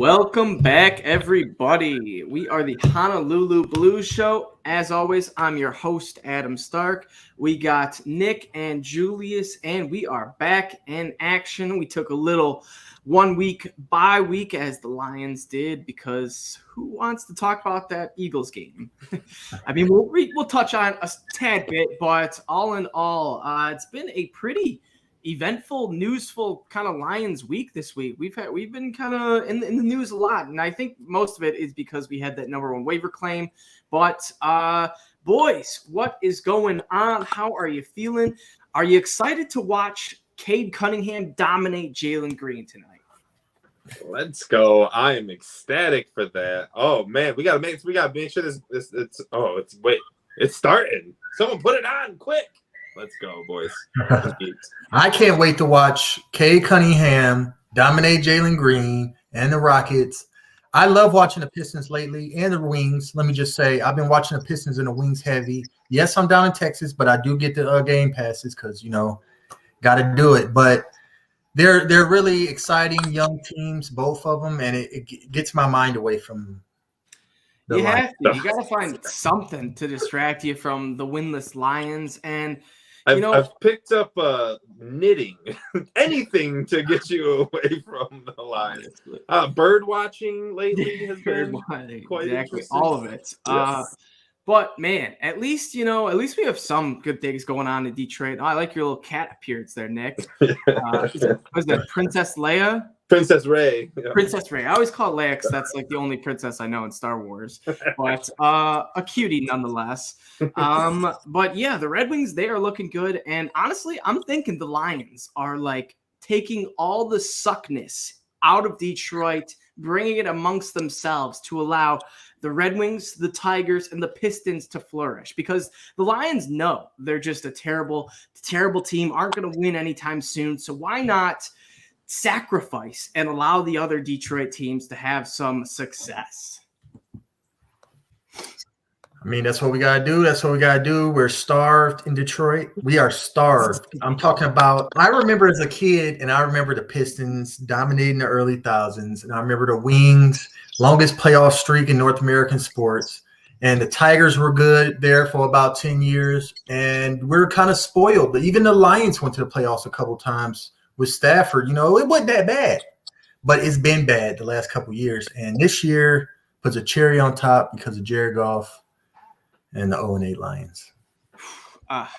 Welcome back, everybody. We are the Honolulu Blues Show. As always, I'm your host, Adam Stark. We got Nick and Julius, and we are back in action. We took a little 1 week bye week as the Lions did because who wants to talk about that Eagles game? I mean, we'll touch on a tad bit, but all in all, it's been a pretty eventful, newsful kind of Lions week this week. We've been kind of in the news a lot, and I think most of it is because we had that number one waiver claim. But boys, what is going on? How are you feeling? Are you excited to watch Cade Cunningham dominate Jalen Green tonight? Let's go! I am ecstatic for that. Oh man, we gotta make sure it's starting. Someone put it on quick. Let's go, boys. I can't wait to watch Cade Cunningham dominate Jalen Green and the Rockets. I love watching the Pistons lately and the Wings. Let me just say, I've been watching the Pistons and the Wings heavy. Yes, I'm down in Texas, but I do get the game passes because, got to do it. But they're really exciting young teams, both of them, and it gets my mind away from You have to. You got to find something to distract you from the winless Lions. And I've picked up knitting, anything to get you away from the Lions. Bird watching lately has been quite interesting. All of it. Yes. But man, at least we have some good things going on in Detroit. I like your little cat appearance there, Nick. Was that Princess Leia? Princess Ray. Yeah. Princess Ray. I always call it Leia because that's like the only princess I know in Star Wars. But a cutie nonetheless. But yeah, the Red Wings, they are looking good. And honestly, I'm thinking the Lions are like taking all the suckness out of Detroit, bringing it amongst themselves to allow the Red Wings, the Tigers, and the Pistons to flourish. Because the Lions know they're just a terrible, terrible team, aren't going to win anytime soon. So why not sacrifice and allow the other Detroit teams to have some success? I mean, that's what we got to do. We're starved in Detroit. We are starved. I'm talking about, I remember as a kid, and I remember the Pistons dominating the early thousands, and I remember the Wings, longest playoff streak in North American sports, and the Tigers were good there for about 10 years, and we're kind of spoiled. But even the Lions went to the playoffs a couple times with Stafford. It wasn't that bad, but it's been bad the last couple years, and this year puts a cherry on top because of Jared Goff and the 0-8 Lions.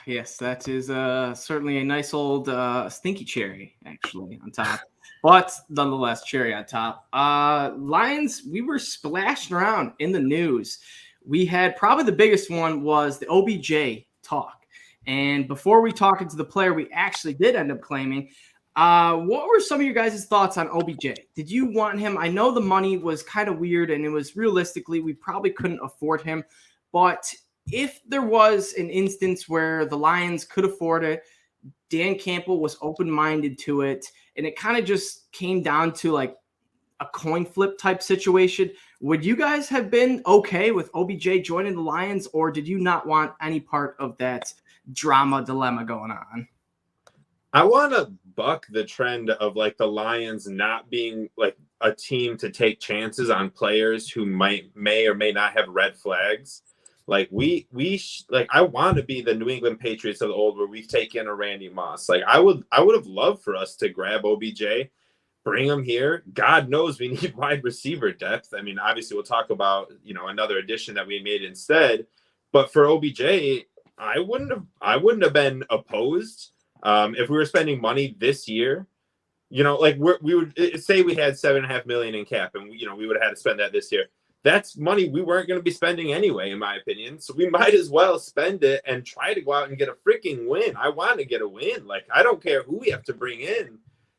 Yes, that is certainly a nice old stinky cherry, actually, on top. But nonetheless, cherry on top. Lions, we were splashing around in the news. We had probably the biggest one was the OBJ talk. And before we talk into the player we actually did end up claiming, what were some of your guys' thoughts on OBJ? Did you want him? I know the money was kind of weird, and it was realistically, we probably couldn't afford him. But if there was an instance where the Lions could afford it, Dan Campbell was open-minded to it, and it kind of just came down to like a coin flip type situation, would you guys have been okay with OBJ joining the Lions, or did you not want any part of that drama dilemma going on? I want to buck the trend of like the Lions not being like a team to take chances on players who may or may not have red flags. Like I want to be the New England Patriots of the old, where we take in a Randy Moss. Like I would have loved for us to grab OBJ, bring him here. God knows we need wide receiver depth. I mean, obviously we'll talk about another addition that we made instead. But for OBJ, I wouldn't have been opposed if we were spending money this year. Like we would say we had $7.5 million in cap, and we would have had to spend that this year. That's money we weren't going to be spending anyway, in my opinion. So we might as well spend it and try to go out and get a freaking win. I want to get a win. Like, I don't care who we have to bring in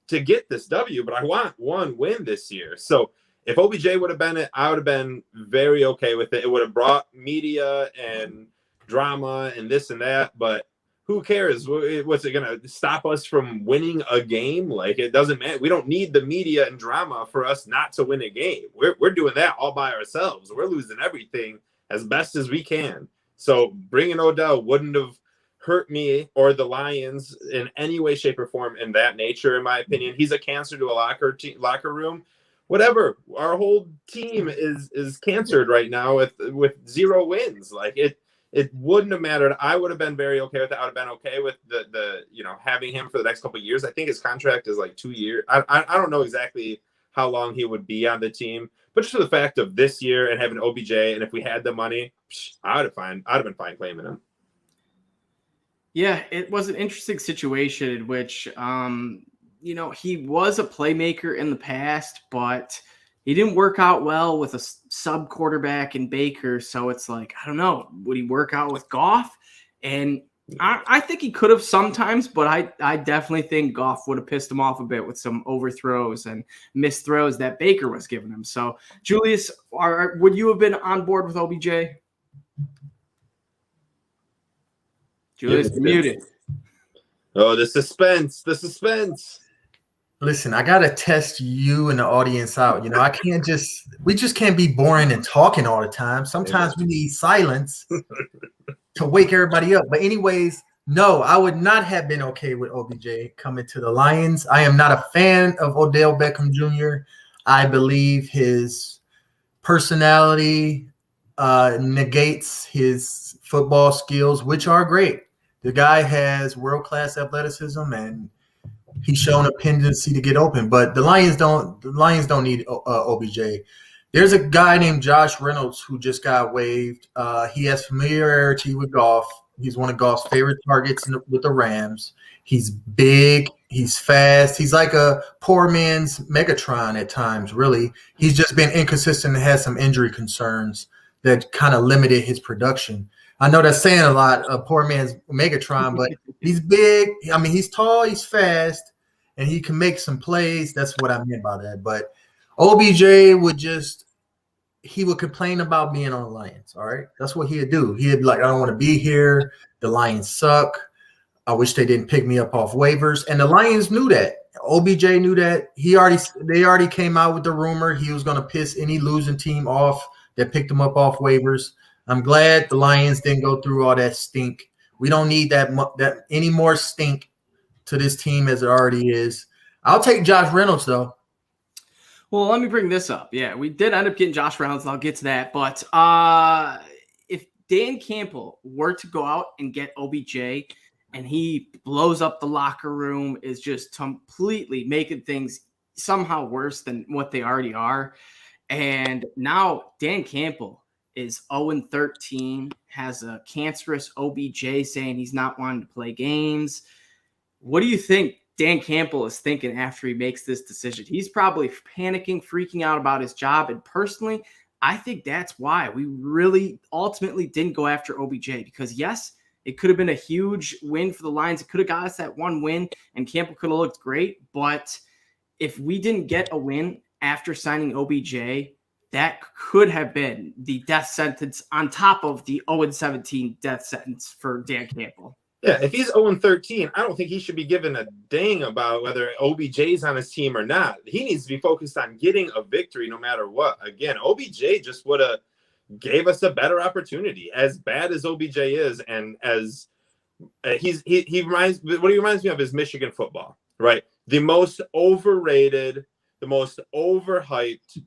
to get this W, but I want one win this year. So if OBJ would have been it, I would have been very okay with it. It would have brought media and drama and this and that, but who cares? What's it going to stop us from winning a game? Like, it doesn't matter. We don't need the media and drama for us not to win a game. We're doing that all by ourselves. We're losing everything as best as we can. So bringing Odell wouldn't have hurt me or the Lions in any way, shape, or form in that nature, in my opinion. He's a cancer to a locker room. whatever. Our whole team is cancered right now with 0 wins. Like it wouldn't have mattered. I would have been very okay with it. I would have been okay with the having him for the next couple of years. I think his contract is like 2 years. I don't know exactly how long he would be on the team, but just for the fact of this year and having OBJ, and if we had the money, I'd have been fine claiming him. Yeah, it was an interesting situation in which, he was a playmaker in the past, but he didn't work out well with a sub quarterback in Baker. So it's like, I don't know, would he work out with Goff? And I think he could have sometimes, but I definitely think Goff would have pissed him off a bit with some overthrows and missed throws that Baker was giving him. So, Julius, would you have been on board with OBJ? Julius, muted. Oh, the suspense. Listen, I got to test you and the audience out. We just can't be boring and talking all the time. Sometimes we need silence to wake everybody up. But anyways, no, I would not have been okay with OBJ coming to the Lions. I am not a fan of Odell Beckham Jr. I believe his personality negates his football skills, which are great. The guy has world-class athleticism, and he's shown a tendency to get open. But the Lions don't need OBJ. There's a guy named Josh Reynolds who just got waived. He has familiarity with Goff. He's one of Goff's favorite targets with the Rams. He's big. He's fast. He's like a poor man's Megatron at times, really. He's just been inconsistent and has some injury concerns that kind of limited his production. I know that's saying a lot, a poor man's Megatron, but he's big. I mean, he's tall, he's fast, and he can make some plays. That's what I meant by that. But OBJ would complain about being on the Lions, all right? That's what he'd do. He'd be like, I don't want to be here. The Lions suck. I wish they didn't pick me up off waivers. And the Lions knew that. OBJ knew that. They already came out with the rumor he was going to piss any losing team off that picked him up off waivers. I'm glad the Lions didn't go through all that stink. We don't need that any more stink to this team as it already is. I'll take Josh Reynolds, though. Well, let me bring this up. Yeah, we did end up getting Josh Reynolds, and I'll get to that. But if Dan Campbell were to go out and get OBJ and he blows up the locker room, is just completely making things somehow worse than what they already are. And now Dan Campbell is 0-13, has a cancerous OBJ saying he's not wanting to play games. What do you think Dan Campbell is thinking after he makes this decision? He's probably panicking, freaking out about his job. And personally, I think that's why we really ultimately didn't go after OBJ, because yes, it could have been a huge win for the Lions. It could have got us that one win and Campbell could have looked great. But if we didn't get a win after signing OBJ, that could have been the death sentence on top of the 0-17 death sentence for Dan Campbell. Yeah, if he's 0-13, I don't think he should be given a dang about whether OBJ's on his team or not. He needs to be focused on getting a victory no matter what. Again, OBJ just would have gave us a better opportunity. As bad as OBJ is, and as he reminds me of is Michigan football, right? The most overrated, the most overhyped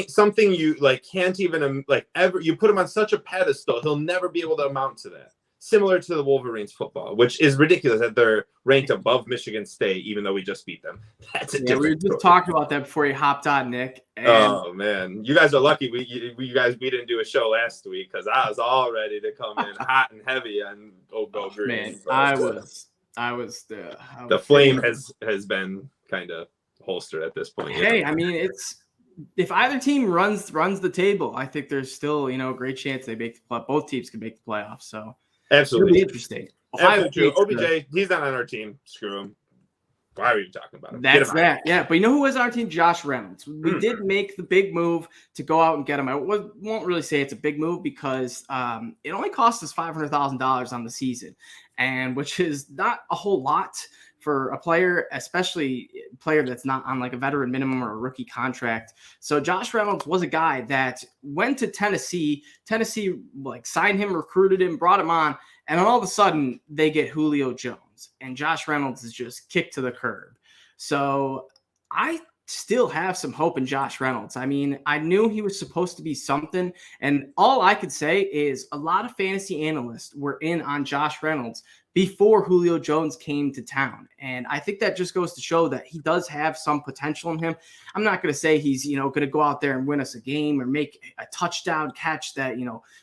something you like can't even like ever. You put him on such a pedestal, he'll never be able to amount to that. Similar to the Wolverines football, which is ridiculous that they're ranked above Michigan State, even though we just beat them. That's a different we were just talking about that before you hopped on, Nick. And oh man, you guys are lucky. We didn't do a show last week because I was all ready to come in hot and heavy on Go Green. Man, I was the flame has been kind of holstered at this point. Hey, I mean, it's if either team runs the table, I think there's still a great chance they make the play. Both teams can make the playoffs. So absolutely, it'll be interesting. Absolutely true. OBJ, he's not on our team. Screw him. Why are you talking about him? That's that. Yeah, but you know who was on our team? Josh Reynolds. We did make the big move to go out and get him. I won't really say it's a big move because it only cost us $500,000 on the season, and which is not a whole lot for a player, especially a player that's not on like a veteran minimum or a rookie contract. So Josh Reynolds was a guy that went to Tennessee. Tennessee like signed him, recruited him, brought him on, and then all of a sudden they get Julio Jones, and Josh Reynolds is just kicked to the curb. So I still have some hope in Josh Reynolds. I mean, I knew he was supposed to be something, and all I could say is a lot of fantasy analysts were in on Josh Reynolds before Julio Jones came to town. And I think that just goes to show that he does have some potential in him. I'm not going to say he's, going to go out there and win us a game or make a touchdown catch that,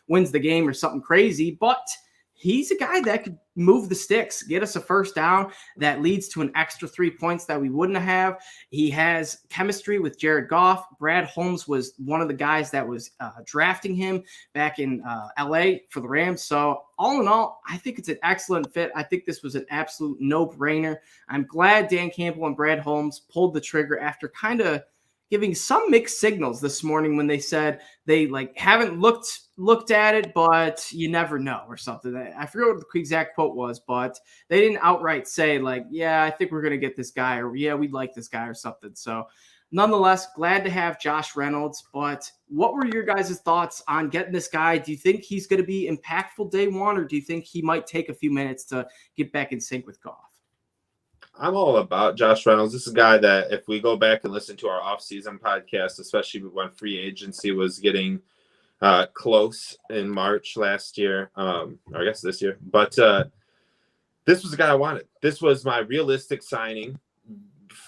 wins the game or something crazy, but he's a guy that could move the sticks, get us a first down that leads to an extra 3 points that we wouldn't have. He has chemistry with Jared Goff. Brad Holmes was one of the guys that was drafting him back in LA for the Rams. So all in all, I think it's an excellent fit. I think this was an absolute no-brainer. I'm glad Dan Campbell and Brad Holmes pulled the trigger after kind of giving some mixed signals this morning when they said they haven't looked at it, but you never know or something. I forget what the exact quote was, but they didn't outright say yeah, I think we're going to get this guy, or yeah, we'd like this guy or something. So nonetheless, glad to have Josh Reynolds. But what were your guys' thoughts on getting this guy? Do you think he's going to be impactful day one, or do you think he might take a few minutes to get back in sync with Goff? I'm all about Josh Reynolds. This is a guy that if we go back and listen to our off-season podcast, especially when free agency was getting close in March last year, or I guess this year, but this was the guy I wanted. This was my realistic signing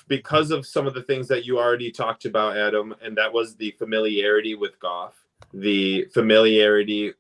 because of some of the things that you already talked about, Adam, and that was the familiarity with Goff, the familiarity,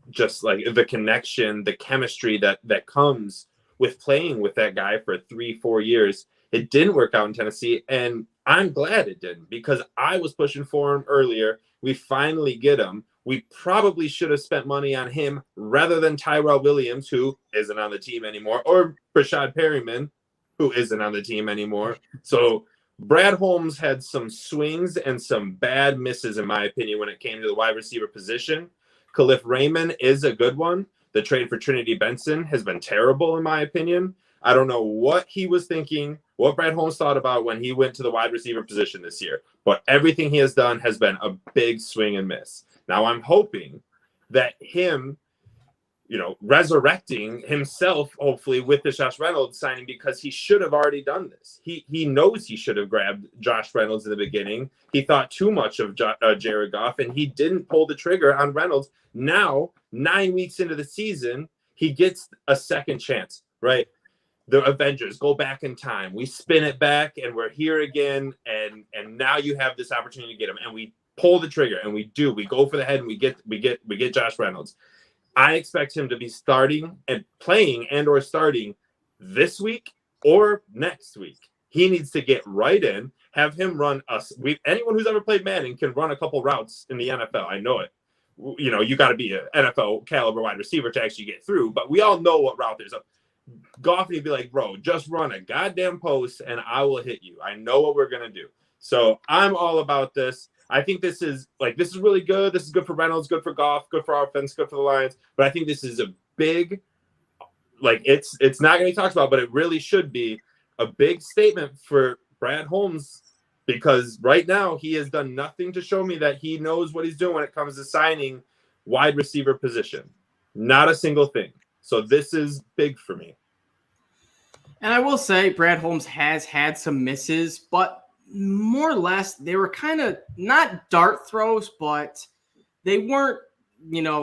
just like the connection, the chemistry that comes with playing with that guy for 3-4 years. It didn't work out in Tennessee, and I'm glad it didn't because I was pushing for him earlier. We finally get him. We probably should have spent money on him rather than Tyrell Williams, who isn't on the team anymore, or Rashad Perryman, who isn't on the team anymore. So Brad Holmes had some swings and some bad misses, in my opinion, when it came to the wide receiver position. Khalif Raymond is a good one. The trade for Trinity Benson has been terrible, in my opinion. I don't know what he was thinking, what Brad Holmes thought about when he went to the wide receiver position this year. But everything he has done has been a big swing and miss. Now I'm hoping that him, resurrecting himself, hopefully, with the Josh Reynolds signing, because he should have already done this. He knows he should have grabbed Josh Reynolds in the beginning. He thought too much of Jared Goff, and he didn't pull the trigger on Reynolds. Now, 9 weeks into the season, he gets a second chance, right? The Avengers go back in time. We spin it back, and we're here again, and now you have this opportunity to get him, and we pull the trigger, and we go for the head, and we get Josh Reynolds. I expect him to be starting and playing or starting this week or next week. He needs to get right in, have him run us. Anyone who's ever played Madden can run a couple routes in the NFL. I know it. You got to be an NFL caliber wide receiver to actually get through, but we all know what route there's. Goff would be like, bro, just run a goddamn post and I will hit you. I know what we're going to do. So I'm all about this. I think this is really good. This is good for Reynolds, good for Goff, good for our offense, good for the Lions. But I think this is a big, it's not going to be talked about, but it really should be a big statement for Brad Holmes, because right now he has done nothing to show me that he knows what he's doing when it comes to signing wide receiver position. Not a single thing. So this is big for me. And I will say Brad Holmes has had some misses, but more or less they were kind of not dart throws, but they weren't,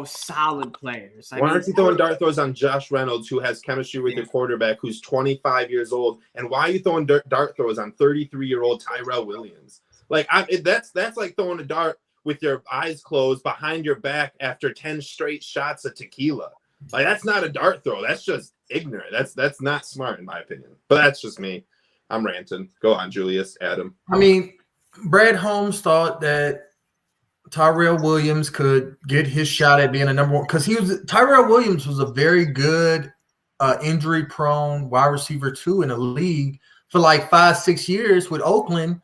solid players. Why aren't you throwing dart throws on Josh Reynolds, who has chemistry with your quarterback, who's 25 years old? And why are you throwing dart throws on 33-year-old Tyrell Williams? That's like throwing a dart with your eyes closed behind your back after 10 straight shots of tequila. That's not a dart throw. That's just ignorant. That's not smart, in my opinion. But that's just me. I'm ranting. Go on, Julius, Adam. I mean, Brad Holmes thought that Tyrell Williams could get his shot at being a number one, because Tyrell Williams was a very good injury-prone wide receiver too in the league for 5-6 years with Oakland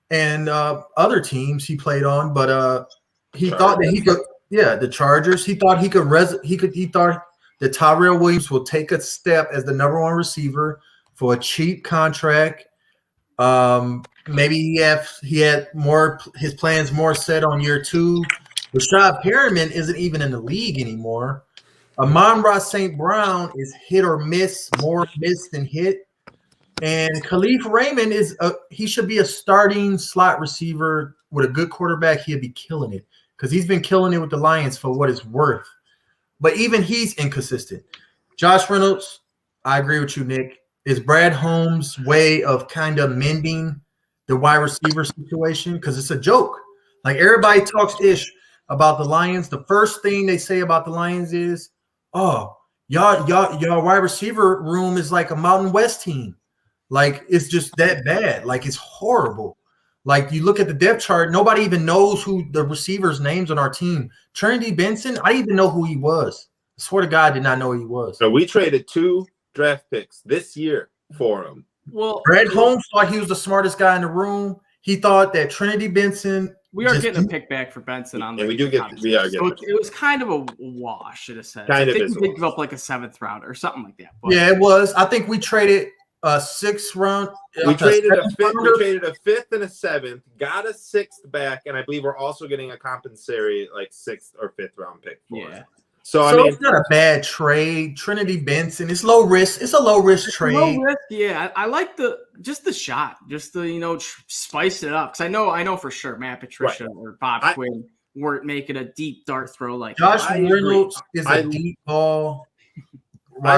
and other teams he played on. But he thought that he could, the Chargers. He thought he thought that Tyrell Williams will take a step as the number one receiver for a cheap contract. Maybe he had his plans more set on year two. Rashad Perryman isn't even in the league anymore. Amon-Ra St. Brown is hit or miss, more miss than hit. And Khalif Raymond he should be a starting slot receiver with a good quarterback. He'd be killing it because he's been killing it with the Lions for what it's worth. But even he's inconsistent. Josh Reynolds, I agree with you, Nick. Is Brad Holmes' way of kind of mending the wide receiver situation? Because it's a joke. Like everybody talks ish about the Lions. The first thing they say about the Lions is, "Oh, y'all wide receiver room is like a Mountain West team. Like it's just that bad. Like it's horrible. Like you look at the depth chart, nobody even knows who the receivers' names on our team. Trinity Benson, I didn't even know who he was. I swear to God, I did not know who he was. So we traded 2 draft picks this year for him. Well, Brad Holmes thought he was the smartest guy in the room. He thought that Trinity Benson. We are getting a pick back for Benson on we are getting it was kind of a wash, should have said. Kind of we did give up like a 7th round or something like that. But. Yeah, it was. I think we traded a 6th round. We traded a 5th and a 7th, got a 6th back, and I believe we're also getting a compensatory like 6th or 5th round pick for it. So I mean, it's not a bad trade. Trinity Benson, it's low risk. It's a low risk trade. Low risk, yeah. I like the shot, just to spice it up because I know for sure Matt Patricia or Bob Quinn weren't making a deep dart throw like Josh Reynolds is a deep ball. I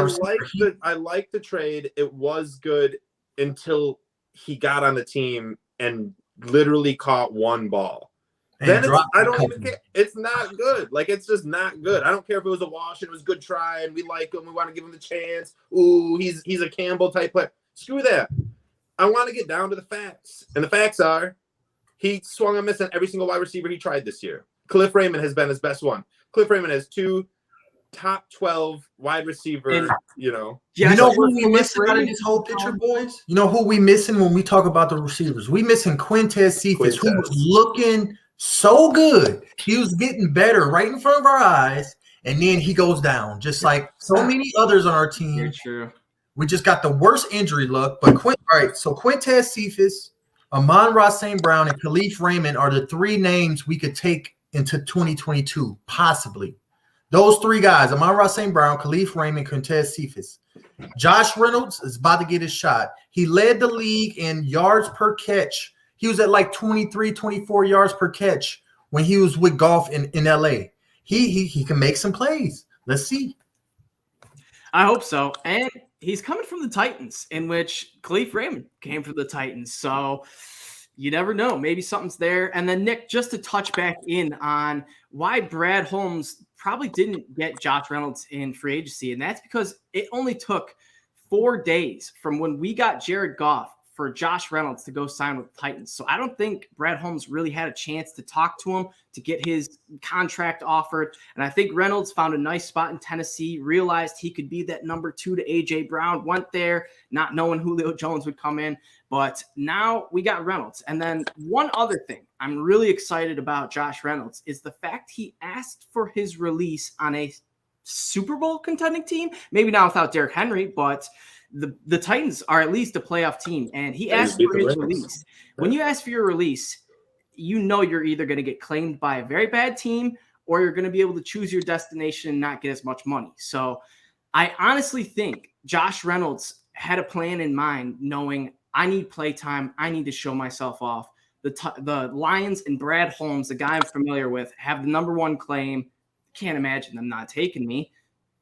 like the trade. It was good until he got on the team and literally caught 1 ball. Then I don't even care. It's not good. Like, it's just not good. I don't care if it was a wash and it was a good try and we like him. We want to give him the chance. Ooh, he's a Campbell type player. Screw that. I want to get down to the facts. And the facts are he swung a miss on every single wide receiver he tried this year. Khalif Raymond has been his best one. Khalif Raymond has 2 top 12 wide receiver, you know who we missing out of this whole picture, boys? You know who we missing when we talk about the receivers? We missing Quintez Cephas, who was looking so good. He was getting better right in front of our eyes, and then he goes down, just like so many others on our team. Very true. We just got the worst injury luck. But so Quintez Cephas, Amon-Ra St. Brown, and Khalif Raymond are the 3 names we could take into 2022, possibly. Those 3 guys, Amon-Ra St. Brown, Khalif Raymond, Quintez Cephas. Josh Reynolds is about to get his shot. He led the league in yards per catch. He was at like 23, 24 yards per catch when he was with Goff in LA. He can make some plays. Let's see. I hope so. And he's coming from the Titans, in which Khalif Raymond came from the Titans. So you never know. Maybe something's there. And then, Nick, just to touch back in on why Brad Holmes probably didn't get Josh Reynolds in free agency, and that's because it only took 4 days from when we got Jared Goff for Josh Reynolds to go sign with the Titans. So I don't think Brad Holmes really had a chance to talk to him to get his contract offered. And I think Reynolds found a nice spot in Tennessee, realized he could be that number 2 to A.J. Brown, went there, not knowing Julio Jones would come in. But now we got Reynolds. And then one other thing I'm really excited about Josh Reynolds is the fact he asked for his release on a Super Bowl contending team. Maybe not without Derrick Henry, but the Titans are at least a playoff team, and he asked for his release. When you ask for your release, you know you're either going to get claimed by a very bad team or you're going to be able to choose your destination and not get as much money. So I honestly think Josh Reynolds had a plan in mind, knowing I need play time. I need to show myself off. The Lions and Brad Holmes, the guy I'm familiar with, have the number 1 claim. Can't imagine them not taking me.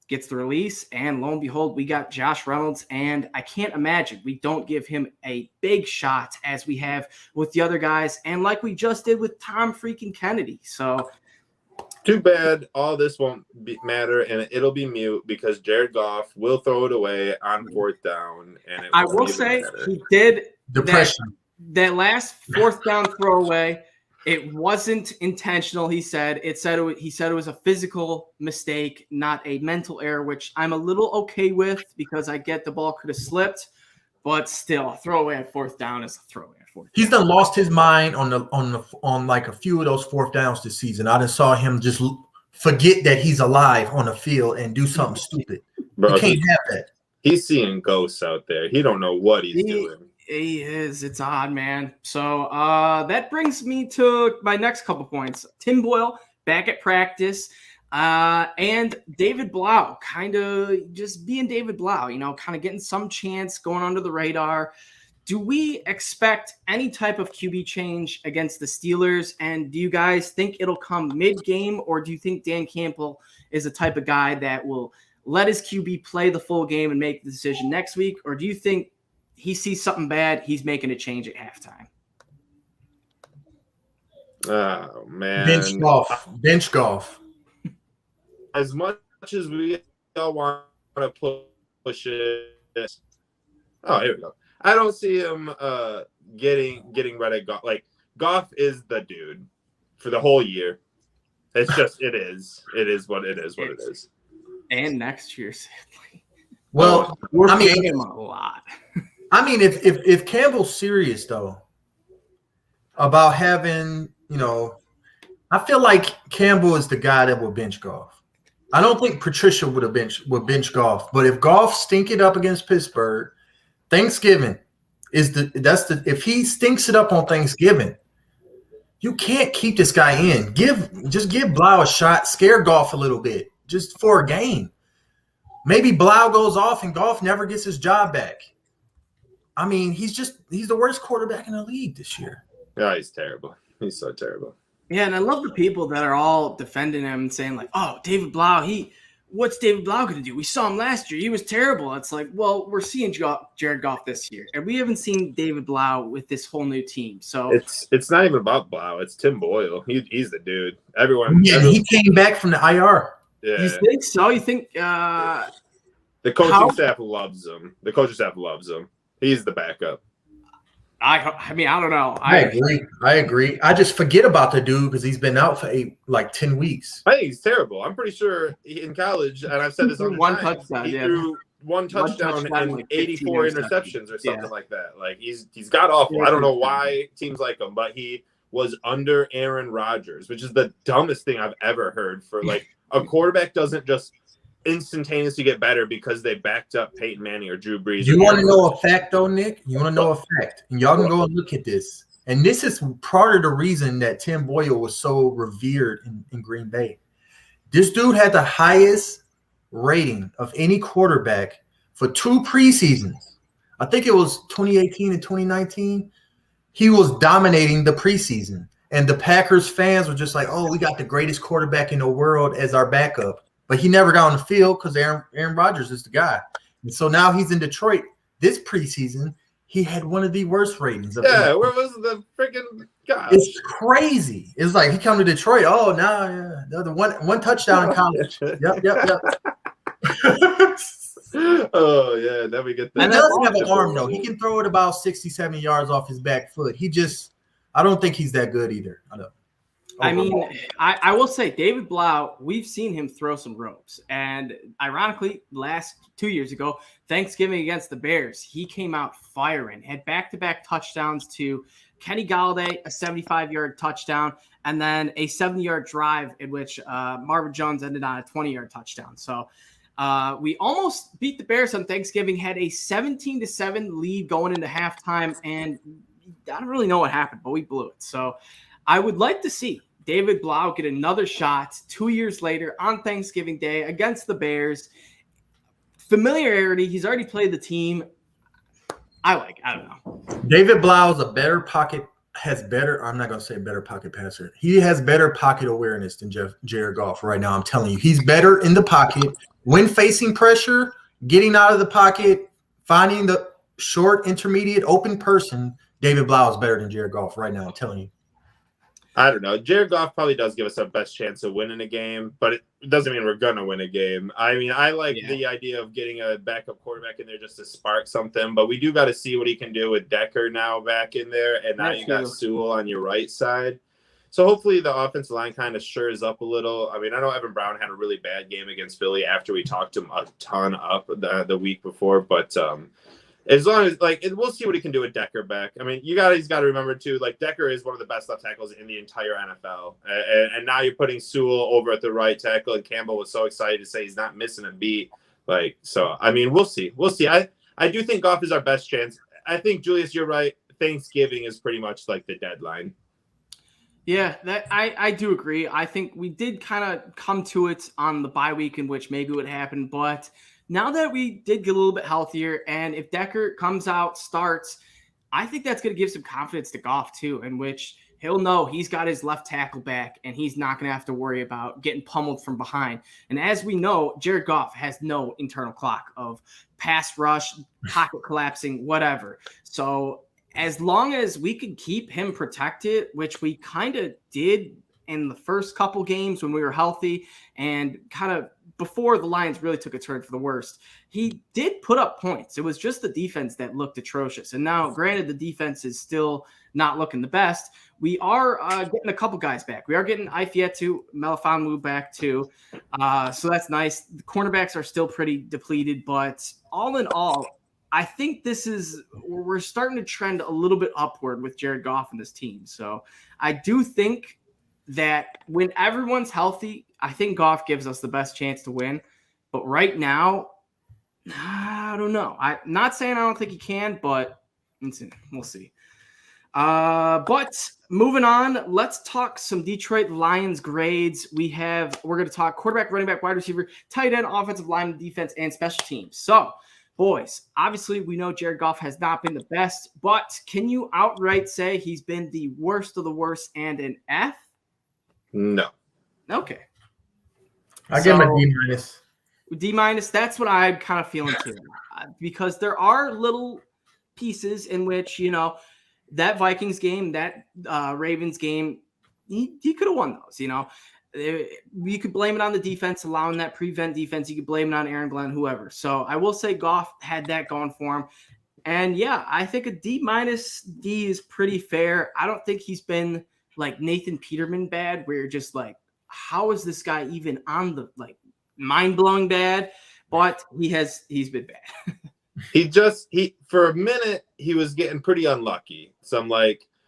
Gets the release, and lo and behold, we got Josh Reynolds, and I can't imagine we don't give him a big shot as we have with the other guys, and like we just did with Tom freaking Kennedy. So too bad all this won't matter, and it'll be mute because Jared Goff will throw it away on 4th down. And I will say he did depression. That last 4th down throwaway. It wasn't intentional, he said. He said it was a physical mistake, not a mental error, which I'm a little okay with because I get the ball could have slipped, but still, a throwaway at 4th down is a throwaway at 4th down. He's done lost his mind on like a few of those 4th downs this season. I just saw him just forget that he's alive on the field and do something stupid. Bro, you can't have that. He's seeing ghosts out there. He don't know what he's doing. He is. It's odd, man. So that brings me to my next couple points. Tim Boyle back at practice. And David Blau, kind of just being David Blau, kind of getting some chance going under the radar. Do we expect any type of QB change against the Steelers? And do you guys think it'll come mid-game, or do you think Dan Campbell is the type of guy that will let his QB play the full game and make the decision next week? Or do you think he sees something bad, he's making a change at halftime? Oh, man. Bench golf. As much as we all want to push it. Oh, here we go. I don't see him getting rid of Goff. Like, Goff is the dude for the whole year. It's just it is what it is. And next year, sadly. Well, we're paying him a lot. I mean, if Campbell's serious though about having, I feel like Campbell is the guy that will bench Goff. I don't think Patricia would bench Goff, but if Goff stink it up against Pittsburgh, Thanksgiving if he stinks it up on Thanksgiving, you can't keep this guy in. Just give Blau a shot, scare Goff a little bit, just for a game. Maybe Blau goes off and Goff never gets his job back. I mean, he's the worst quarterback in the league this year. Yeah, he's terrible. He's so terrible. Yeah, and I love the people that are all defending him and saying like, "Oh, David Blau, what's David Blau going to do? We saw him last year. He was terrible." It's like, well, we're seeing Jared Goff this year, and we haven't seen David Blau with this whole new team. So it's not even about Blau. It's Tim Boyle. He's the dude. He came back from the IR. Yeah. You think so? You think the coaching staff loves him. The coaching staff loves him. He's the backup. I mean, I don't know. I agree. I just forget about the dude because he's been out for 10 weeks. I think he's terrible. I'm pretty sure in college, and I've said this on one touchdown. He threw one touchdown and like 84 interceptions or something like that. Like he's got awful. I don't know why teams like him, but he was under Aaron Rodgers, which is the dumbest thing I've ever heard. For like a quarterback doesn't just instantaneously get better because they backed up Peyton Manning or Drew Brees. You want to know a fact, though, Nick? You want to know a fact? And y'all can go and look at this. And this is part of the reason that Tim Boyle was so revered in Green Bay. This dude had the highest rating of any quarterback for 2 preseasons. I think it was 2018 and 2019. He was dominating the preseason. And the Packers fans were just like, oh, we got the greatest quarterback in the world as our backup. But he never got on the field because Aaron Rodgers is the guy. And so now he's in Detroit. This preseason, he had one of the worst ratings. Where was the freaking guy? It's crazy. It's like he come to Detroit. Oh, the one touchdown in college. Yep. Oh, yeah. Then we get that. He doesn't have an arm, though. He can throw it about 60, 70 yards off his back foot. I don't think he's that good either. I know. I mean, I will say David Blau, we've seen him throw some ropes. And ironically, last 2 years ago, Thanksgiving against the Bears, he came out firing, had back-to-back touchdowns to Kenny Galladay, a 75-yard touchdown, and then a 70-yard drive in which Marvin Jones ended on a 20-yard touchdown. So we almost beat the Bears on Thanksgiving, had a 17-7 lead going into halftime, and I don't really know what happened, but we blew it. So I would like to see David Blau get another shot 2 years later on Thanksgiving Day against the Bears. Familiarity, he's already played the team. I don't know. David Blau is I'm not going to say better pocket passer. He has better pocket awareness than Jared Goff right now. I'm telling you, he's better in the pocket when facing pressure, getting out of the pocket, finding the short, intermediate, open person. David Blau is better than Jared Goff right now. I'm telling you. I don't know. Jared Goff probably does give us our best chance of winning a game, but it doesn't mean we're going to win a game. I mean, I like the idea of getting a backup quarterback in there just to spark something, but we do got to see what he can do with Decker now back in there, and now you got Sewell on your right side. So hopefully the offensive line kind of shores up a little. I mean, I know Evan Brown had a really bad game against Philly after we talked him a ton up the week before, but as long as we'll see what he can do with Decker back. I mean, he's got to remember too, Decker is one of the best left tackles in the entire NFL. And now you're putting Sewell over at the right tackle, and Campbell was so excited to say he's not missing a beat. So I mean, we'll see. I do think Goff is our best chance. I think, Julius, you're right. Thanksgiving is pretty much the deadline. Yeah, that I do agree. I think we did kind of come to it on the bye week in which maybe it would happen, but now that we did get a little bit healthier, and if Decker comes out, starts, I think that's going to give some confidence to Goff too, in which he'll know he's got his left tackle back and he's not going to have to worry about getting pummeled from behind. And as we know, Jared Goff has no internal clock of pass rush, pocket collapsing, whatever. So as long as we could keep him protected, which we kind of did in the first couple games when we were healthy and kind of before the Lions really took a turn for the worst, he did put up points. It was just the defense that looked atrocious. And now, granted, the defense is still not looking the best. We are getting a couple guys back. We are getting Ifeatu, Melifonwu back too. So that's nice. The cornerbacks are still pretty depleted, but all in all, I think we're starting to trend a little bit upward with Jared Goff and this team. So I do think that when everyone's healthy, I think Goff gives us the best chance to win. But right now, I don't know. I'm not saying I don't think he can, but we'll see. But moving on, let's talk some Detroit Lions grades. We're going to talk quarterback, running back, wide receiver, tight end, offensive line, defense, and special teams. So, boys, obviously we know Jared Goff has not been the best, but can you outright say he's been the worst of the worst and an F? No. Okay. I give him a D-. D-, that's what I'm kind of feeling too. Because there are little pieces in which, that Vikings game, that Ravens game, he could have won those, You could blame it on the defense, allowing that prevent defense. You could blame it on Aaron Glenn, whoever. So I will say Goff had that going for him. And yeah, I think a D- D is pretty fair. I don't think he's been like Nathan Peterman bad, where you're just like, how is this guy even on the mind-blowing bad? But he's been bad. he for a minute he was getting pretty unlucky. Some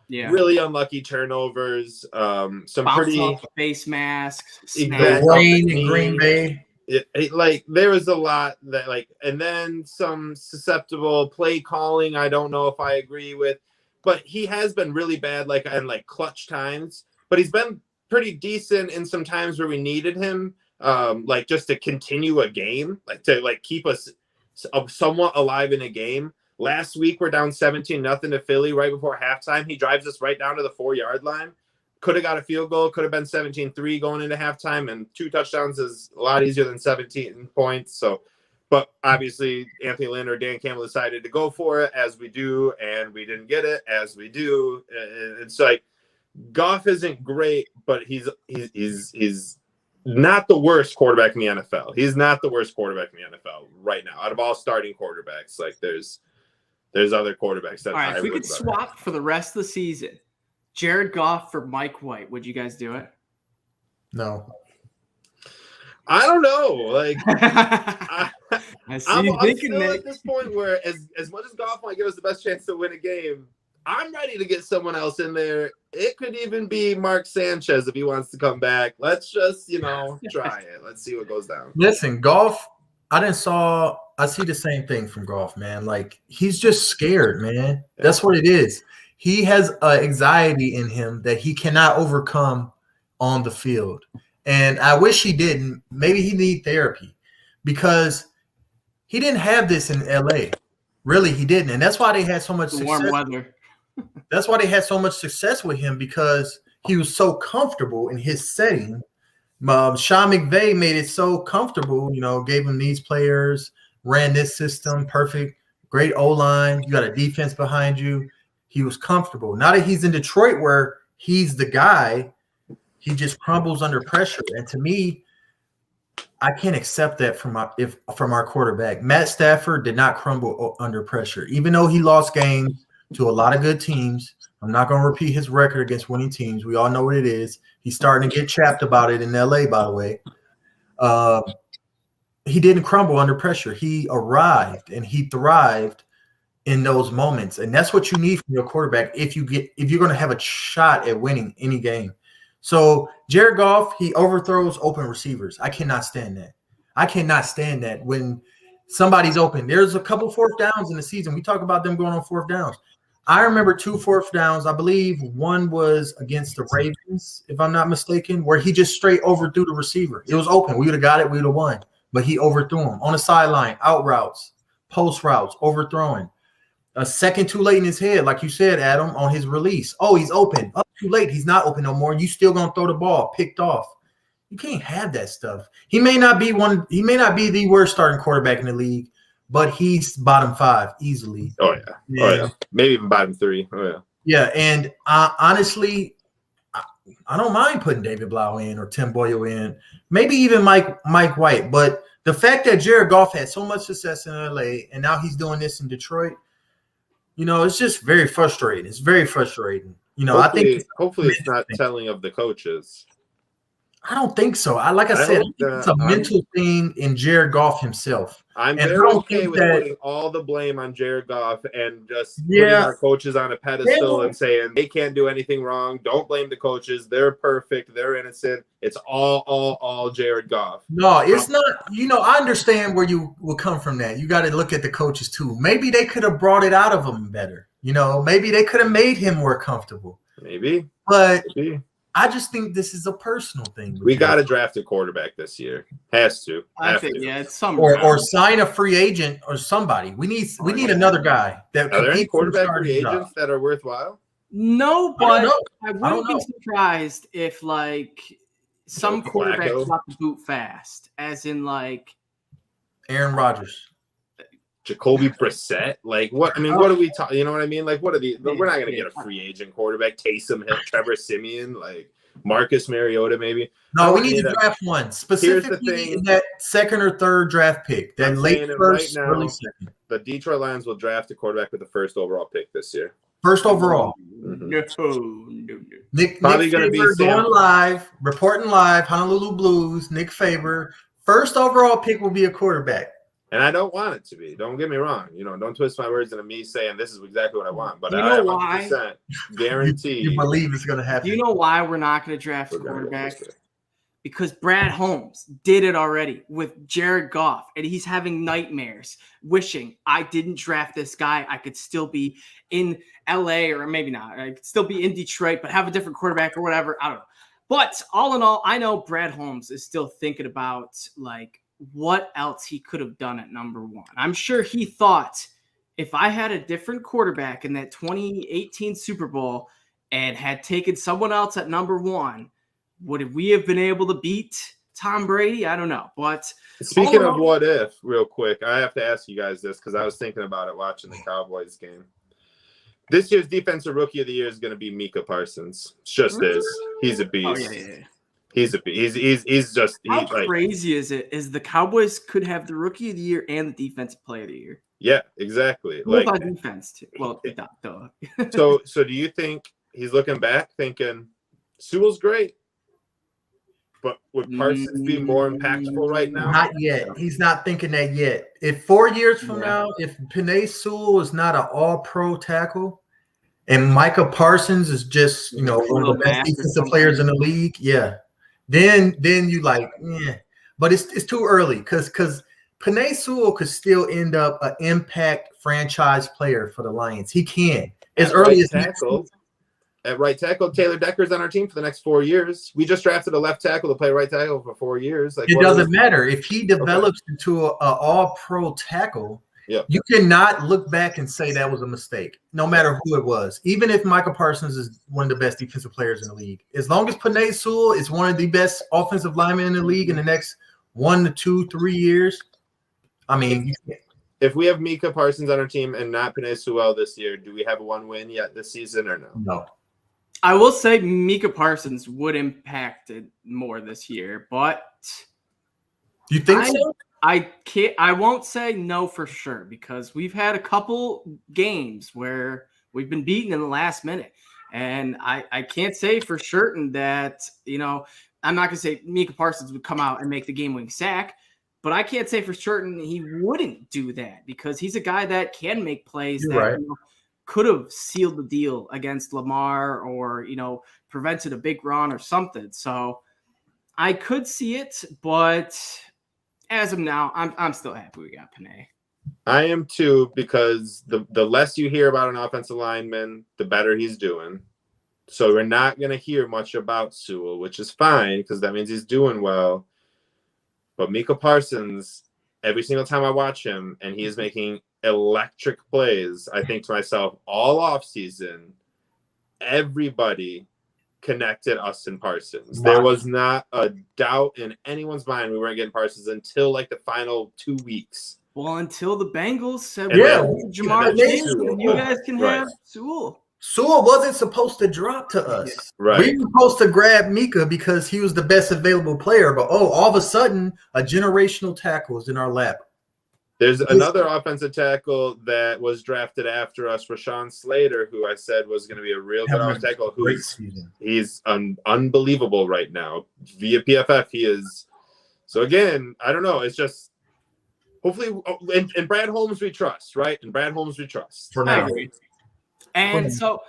really unlucky turnovers. Some pretty off face masks. Rain in Green Bay. There was a lot that and then some susceptible play calling. I don't know if I agree with, but he has been really bad in clutch times. But he's been pretty decent in some times where we needed him, just to continue a game, to keep us somewhat alive in a game. Last week we're down 17-0 to Philly right before halftime. He drives us right down to the 4-yard line. Could have got a field goal, could have been 17-3 going into halftime, and 2 touchdowns is a lot easier than 17 points. So, but obviously Anthony Lynn or Dan Campbell decided to go for it, as we do, and we didn't get it, as we do. It's Goff isn't great, but he's not the worst quarterback in the NFL. He's not the worst quarterback in the NFL right now. Out of all starting quarterbacks, there's other quarterbacks that. All right, if we could swap for the rest of the season, Jared Goff for Mike White, would you guys do it? No. I don't know. I'm still at this point where as much as Goff might give us the best chance to win a game, I'm ready to get someone else in there. It could even be Mark Sanchez if he wants to come back. Let's just, try it. Let's see what goes down. Listen, Goff, I see the same thing from Goff, man. He's just scared, man. That's what it is. He has anxiety in him that he cannot overcome on the field. And I wish he didn't. Maybe he need therapy, because he didn't have this in LA. Really, he didn't. And that's why they had so much success. Warm weather. That's why they had so much success with him, because he was so comfortable in his setting. Sean McVay made it so comfortable, gave him these players, ran this system, perfect, great O-line. You got a defense behind you. He was comfortable. Now that he's in Detroit, where he's the guy, he just crumbles under pressure. And to me, I can't accept that from our quarterback. Matt Stafford did not crumble under pressure, even though he lost games to a lot of good teams. I'm not going to repeat his record against winning teams. We all know what it is. He's starting to get chapped about it in LA, by the way. He didn't crumble under pressure. He arrived and he thrived in those moments. And that's what you need from your quarterback if you're going to have a shot at winning any game. So Jared Goff, he overthrows open receivers. I cannot stand that. I cannot stand that when somebody's open. There's a couple fourth downs in the season. We talk about them going on fourth downs. I remember 2 fourth downs. I believe one was against the Ravens, if I'm not mistaken, where he just straight overthrew the receiver. It was open. We would have got it. We would have won. But he overthrew him on the sideline, out routes, post routes, overthrowing. A second too late in his head, like you said, Adam, on his release. Oh, he's open. Oh, too late. He's not open no more. You still gonna throw the ball, picked off. You can't have that stuff. He may not be the worst starting quarterback in the league, but he's bottom 5 easily. Oh yeah. Maybe even bottom 3. Oh yeah. Yeah, and honestly, I don't mind putting David Blau in or Tim Boyle in, maybe even Mike White. But the fact that Jared Goff had so much success in LA and now he's doing this in Detroit, it's just very frustrating. It's very frustrating. Hopefully it's not telling of the coaches. I don't think so. Like I said, it's a mental thing in Jared Goff himself. I'm very okay with putting all the blame on Jared Goff and just putting our coaches on a pedestal and saying they can't do anything wrong. Don't blame the coaches. They're perfect. They're innocent. It's all Jared Goff. No, it's not. I understand where you will come from that. You got to look at the coaches too. Maybe they could have brought it out of him better. Maybe they could have made him more comfortable. Maybe. But I just think this is a personal thing. We got to draft a quarterback this year. Has to. I think it's some or sign a free agent or somebody. We need another guy. Are there any quarterback free agents that are worthwhile? No, but I wouldn't be surprised if some quarterbacks got the boot fast, as in Aaron Rodgers. Jacoby Brissett, what? I mean, what are we talking? You know what I mean? What are the? We're not going to get a free agent quarterback. Taysom Hill, Trevor Siemian, Marcus Mariota, maybe. No, we need to draft one specifically in that second or third draft pick. That late first, early second. The Detroit Lions will draft a quarterback with the first overall pick this year. First overall. Mm-hmm. No. Nick Faber going live, reporting live. Honolulu Blues. Nick Faber. First overall pick will be a quarterback. And I don't want it to be. Don't get me wrong. Don't twist my words into me saying this is exactly what I want. But I 100% guarantee. You believe it's going to happen. Do you know why we're not going to draft a quarterback? Because Brad Holmes did it already with Jared Goff, and he's having nightmares, wishing I didn't draft this guy. I could still be in LA, or maybe not. I could still be in Detroit, but have a different quarterback or whatever. I don't know. But all in all, I know Brad Holmes is still thinking about what else he could have done at number 1. I'm sure he thought, if I had a different quarterback in that 2018 Super Bowl and had taken someone else at number 1, would we have been able to beat Tom Brady? I don't know. But speaking of what if, real quick, I have to ask you guys this because I was thinking about it watching the Cowboys game. This year's Defensive Rookie of the Year is going to be Micah Parsons. It's just is. He's a beast. Oh, yeah. He's a he's just how crazy is it? Is the Cowboys could have the Rookie of the Year and the Defensive Player of the Year? Yeah, exactly. Both on defense too. Well, so do you think he's looking back thinking Sewell's great, but would Parsons be more impactful right now? Not yet. He's not thinking that yet. If 4 years from now, if Penei Sewell is not an all-pro tackle, and Micah Parsons is just one of the best defensive players in the league, then you but it's too early because Penei Sewell could still end up an impact franchise player for the Lions. He can as early as tackle. At right tackle, Taylor Decker's on our team for the next 4 years. We just drafted a left tackle to play right tackle for 4 years. It doesn't matter if he develops into an all-pro tackle. Yeah. You cannot look back and say that was a mistake, no matter who it was. Even if Micah Parsons is one of the best defensive players in the league. As long as Penei Sewell is one of the best offensive linemen in the league in the next 1 to 2, 3 years, I mean, if we have Micah Parsons on our team and not Penei Sewell this year, do we have 1 win yet this season or no? No. I will say Micah Parsons would impact it more this year, but you think so? I won't say no for sure because we've had a couple games where we've been beaten in the last minute. And I can't say for certain that, I'm not going to say Micah Parsons would come out and make the game-winning sack, but I can't say for certain he wouldn't do that because he's a guy that can make plays could have sealed the deal against Lamar or, prevented a big run or something. So I could see it, but as of now, I'm still happy we got Penei. I am too, because the less you hear about an offensive lineman, the better he's doing. So we're not going to hear much about Sewell, which is fine because that means he's doing well. But Micah Parsons, every single time I watch him and he is making electric plays, I think to myself, all offseason, everybody connected us and Parsons. There was not a doubt in anyone's mind we weren't getting Parsons until like the final 2 weeks. Well, until the Bengals said, Jamar Chase, and you guys can have Sewell. Sewell wasn't supposed to drop to us. Right. We were supposed to grab Micah because he was the best available player. But, all of a sudden, a generational tackle is in our lap. There's another offensive tackle that was drafted after us, Rashawn Slater, who I said was going to be a real good offensive tackle. He's unbelievable right now. Via PFF, he is. So, again, I don't know. It's just hopefully – and Brad Holmes we trust, right? And Brad Holmes we trust. For now. And so,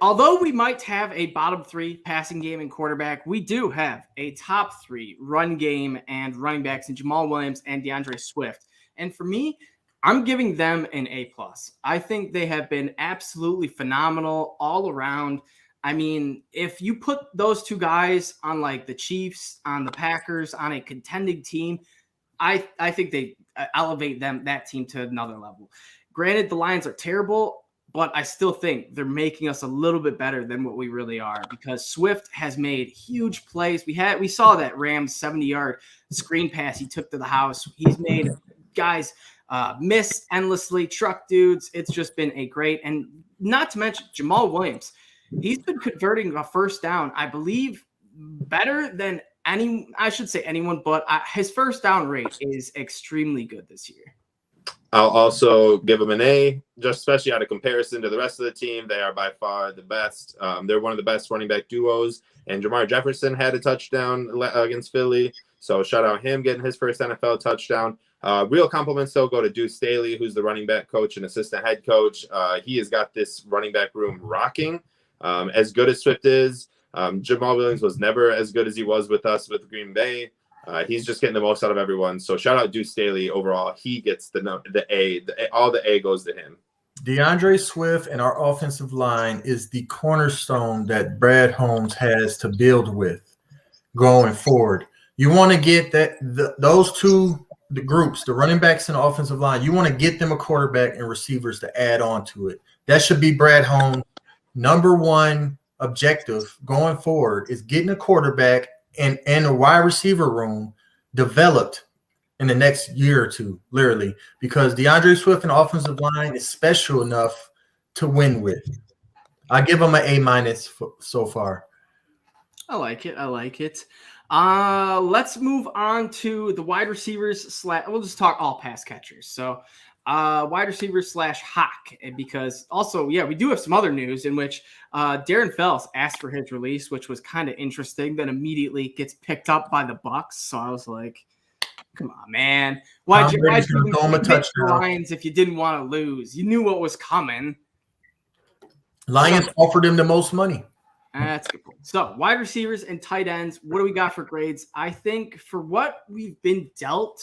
although we might have a bottom 3 passing game and quarterback, we do have a top 3 run game and running backs in Jamal Williams and DeAndre Swift. And for me, I'm giving them an A+. I think they have been absolutely phenomenal all around. I mean, if you put those two guys on like the Chiefs, on the Packers, on a contending team, I think they elevate that team to another level. Granted, the Lions are terrible, but I still think they're making us a little bit better than what we really are, because Swift has made huge plays. We saw that Rams 70-yard screen pass he took to the house. He's made guys miss endlessly, truck dudes. It's just been a great, and not to mention Jamal Williams. He's been converting a first down, I believe, better than anyone, but his first down rate is extremely good this year. I'll also give them an A, just especially out of comparison to the rest of the team. They are by far the best. They're one of the best running back duos. And Jamar Jefferson had a touchdown against Philly. So shout out him getting his first NFL touchdown. Real compliments, though, go to Deuce Staley, who's the running back coach and assistant head coach. He has got this running back room rocking. As good as Swift is, Jamal Williams was never as good as he was with us with Green Bay. He's just getting the most out of everyone. So shout out Deuce Staley overall. He gets the A. All the A goes to him. DeAndre Swift and our offensive line is the cornerstone that Brad Holmes has to build with going forward. You want to get those two groups, the running backs and the offensive line, you want to get them a quarterback and receivers to add on to it. That should be Brad Holmes' number one objective going forward, is getting a quarterback and a wide receiver room developed in the next year or two, literally, because DeAndre Swift and offensive line is special enough to win with. I give them an A- so far. I like it. Let's move on to the wide receivers. We'll just talk all pass catchers. So wide receivers / Hawk, because also, we do have some other news in which Darren Fells asked for his release, which was kind of interesting. Then immediately gets picked up by the Bucs. So I was like, come on, man. Why'd you pick the Lions if you didn't want to lose? You knew what was coming. Lions offered him the most money. That's a good point. So wide receivers and tight ends, what do we got for grades? I think for what we've been dealt,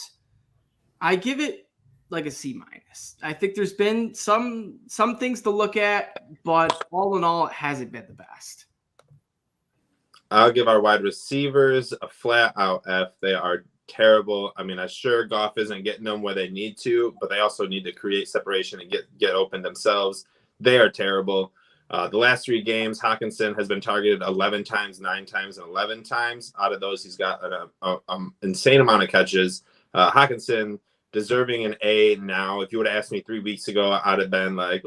I give it like a C-. I think there's been some things to look at, but all in all, it hasn't been the best. I'll give our wide receivers a flat out F. They are terrible. I mean, I'm sure Goff isn't getting them where they need to, but they also need to create separation and get open themselves. They are terrible. The last 3 games, Hawkinson has been targeted 11 times, 9 times, and 11 times. Out of those, he's got an insane amount of catches. Hawkinson deserving an A now. If you would have asked me 3 weeks ago, I'd have been like,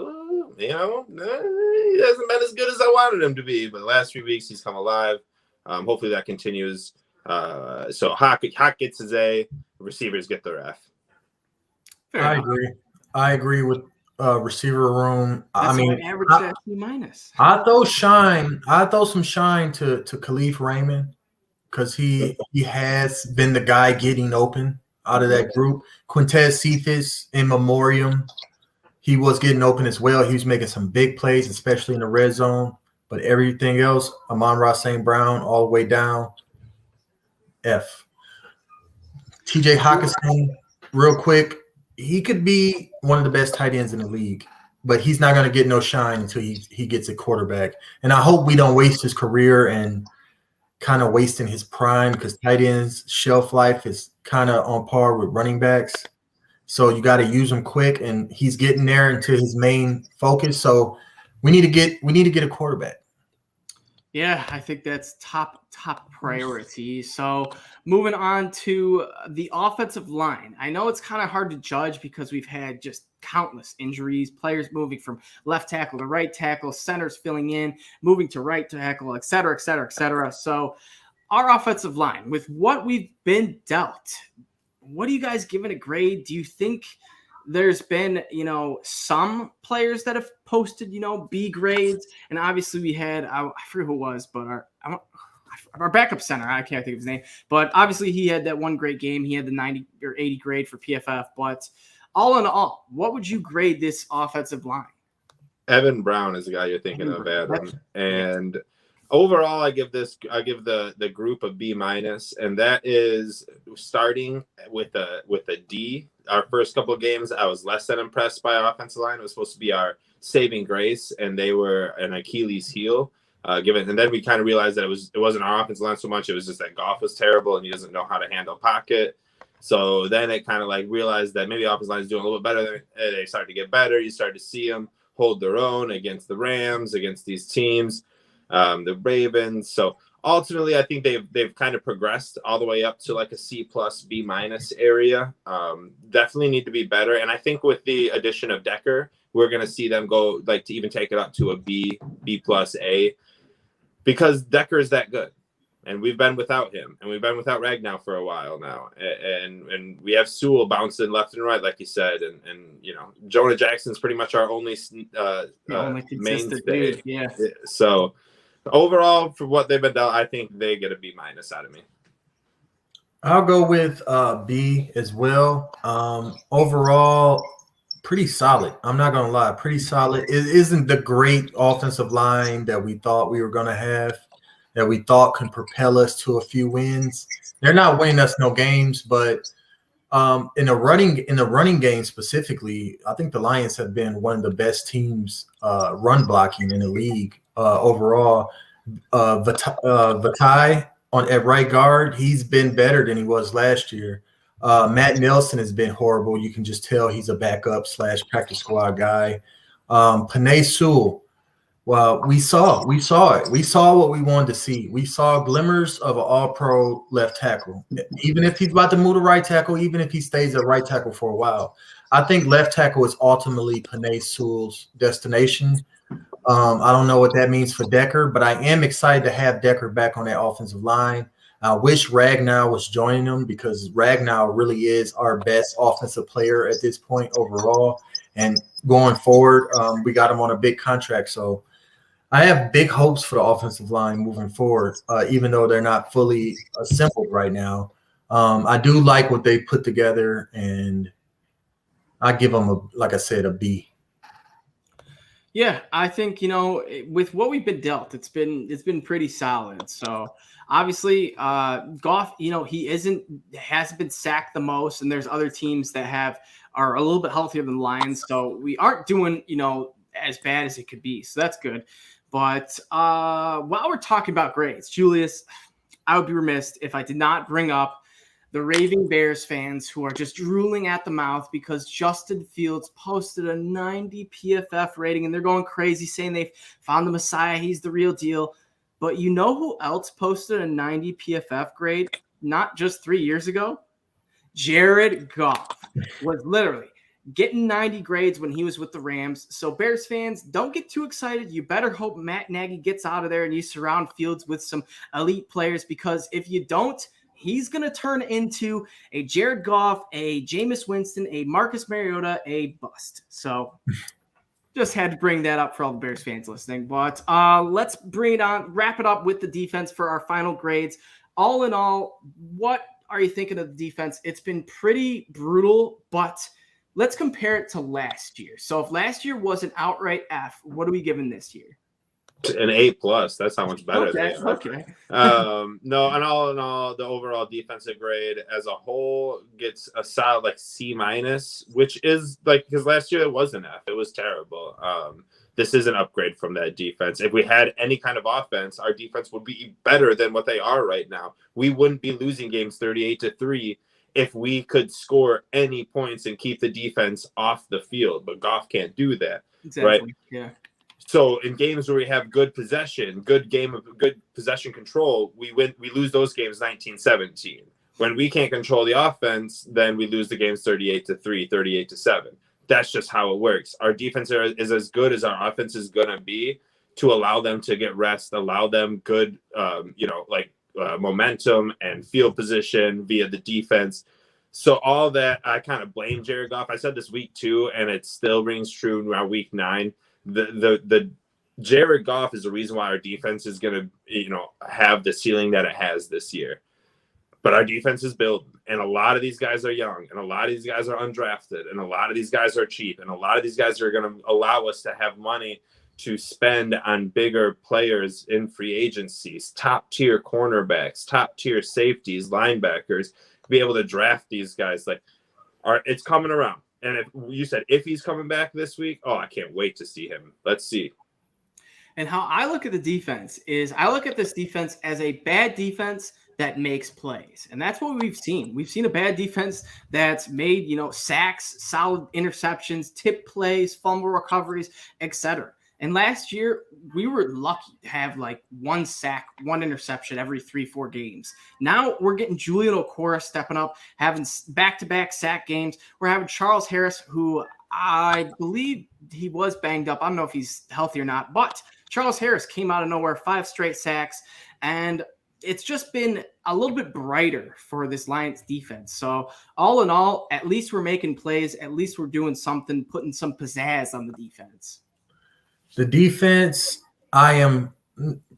he hasn't been as good as I wanted him to be. But the last 3 weeks, he's come alive. Hopefully that continues. So Hawk gets his A. Receivers get their F. I agree with receiver room. That's average at C-. I throw some shine to Khalif Raymond, because he has been the guy getting open out of that group. Quintez Cephas in memoriam, he was getting open as well. He was making some big plays, especially in the red zone. But everything else, Amon-Ra St. Brown all the way down, F. TJ Hawkinson, real quick, he could be one of the best tight ends in the league, but he's not going to get no shine until he gets a quarterback. And I hope we don't waste his career and kind of wasting his prime, because tight ends shelf life is kind of on par with running backs. So you got to use him quick, and he's getting there into his main focus. So we need to get a quarterback. Yeah, I think that's top priority. So moving on to the offensive line. I know it's kind of hard to judge because we've had just countless injuries, players moving from left tackle to right tackle, centers filling in, moving to right tackle, et cetera, et cetera, et cetera. So our offensive line, with what we've been dealt, what do you guys give it a grade? Do you think there's been, some players that have posted, B grades, and obviously we had, I forget who it was, but our backup center, I can't think of his name, but obviously he had that one great game. He had the 90 or 80 grade for PFF, but all in all, what would you grade this offensive line? Evan Brown is the guy you're thinking of, Adam. And overall, I give the group a B-, and that is starting with a D. Our first couple of games, I was less than impressed by our offensive line. It was supposed to be our saving grace, and they were an Achilles heel. And then we kind of realized that it wasn't our offensive line so much. It was just that Goff was terrible, and he doesn't know how to handle pocket. So then it kind of like realized that maybe offensive line is doing a little bit better. They started to get better. You started to see them hold their own against the Rams, against these teams, the Ravens. So ultimately, I think they've kind of progressed all the way up to like a C+, B- area. Definitely need to be better. And I think with the addition of Decker, we're going to see them go like to even take it up to a B+, A, because Decker is that good. And we've been without him, and we've been without Ragnow for a while now. And we have Sewell bouncing left and right, like you said. And Jonah Jackson's pretty much our only mainstay. Dude, yeah. So overall, for what they've been done, I think they get a B- out of me. I'll go with B as well. Overall, pretty solid. I'm not going to lie. Pretty solid. It isn't the great offensive line that we thought we were going to have, that we thought can propel us to a few wins. They're not winning us no games, but in the running game specifically, I think the Lions have been one of the best teams run blocking in the league overall. Vitae at right guard, he's been better than he was last year. Matt Nelson has been horrible. You can just tell he's a backup / practice squad guy. Penei Sewell. Well, we saw it. We saw what we wanted to see. We saw glimmers of an all-pro left tackle. Even if he's about to move to right tackle, even if he stays at right tackle for a while, I think left tackle is ultimately Penei Sewell's destination. I don't know what that means for Decker, but I am excited to have Decker back on that offensive line. I wish Ragnow was joining them, because Ragnow really is our best offensive player at this point overall. And going forward, we got him on a big contract, so I have big hopes for the offensive line moving forward, even though they're not fully assembled right now. I do like what they put together, and I give them, like I said, a B. Yeah, I think, with what we've been dealt, it's been pretty solid. So obviously, Goff, he hasn't been sacked the most, and there's other teams that are a little bit healthier than the Lions. So we aren't doing, as bad as it could be. So that's good. But while we're talking about grades, Julius, I would be remiss if I did not bring up the raving Bears fans who are just drooling at the mouth because Justin Fields posted a 90 PFF rating, and they're going crazy saying they've found the Messiah. He's the real deal. But you know who else posted a 90 PFF grade not just 3 years ago? Jared Goff was literally getting 90 grades when he was with the Rams. So Bears fans, don't get too excited. You better hope Matt Nagy gets out of there and you surround Fields with some elite players, because if you don't, he's going to turn into a Jared Goff, a Jameis Winston, a Marcus Mariota, a bust. So just had to bring that up for all the Bears fans listening. But let's wrap it up with the defense for our final grades. All in all, what are you thinking of the defense? It's been pretty brutal, but let's compare it to last year. So if last year was an outright F, what are we giving this year? An A+. That's how much better they are. Okay. No, and all in all, the overall defensive grade as a whole gets a solid like C-, which is like, because last year it was an F. It was terrible. This is an upgrade from that defense. If we had any kind of offense, our defense would be better than what they are right now. We wouldn't be losing games 38-3 if we could score any points and keep the defense off the field. But Goff can't do that, Exactly. right? Yeah. So in games where we have good possession, good possession control, we lose those games 19-17. When we can't control the offense, then we lose the games 38-3, 38-7. That's just how it works. Our defense is as good as our offense is going to be to allow them to get rest, allow them good, momentum and field position via the defense. So all that, I kind of blame Jared Goff. I said this week 2, and it still rings true around week 9. The Jared Goff is the reason why our defense is going to, have the ceiling that it has this year. But our defense is building, and a lot of these guys are young, and a lot of these guys are undrafted, and a lot of these guys are cheap, and a lot of these guys are going to allow us to have money to spend on bigger players in free agencies, top tier cornerbacks, top tier safeties, linebackers, to be able to draft these guys. It's coming around. And if you said if he's coming back this week, I can't wait to see him. Let's see. And how I look at the defense is I look at this defense as a bad defense that makes plays. And that's what we've seen. We've seen a bad defense that's made, sacks, solid interceptions, tip plays, fumble recoveries, etc. And last year, we were lucky to have like 1 sack, 1 interception every 3-4 games. Now we're getting Julian Okwara stepping up, having back-to-back sack games. We're having Charles Harris, who I believe he was banged up. I don't know if he's healthy or not, but Charles Harris came out of nowhere, 5 straight sacks, and it's just been a little bit brighter for this Lions defense. So all in all, at least we're making plays. At least we're doing something, putting some pizzazz on the defense. The defense, I am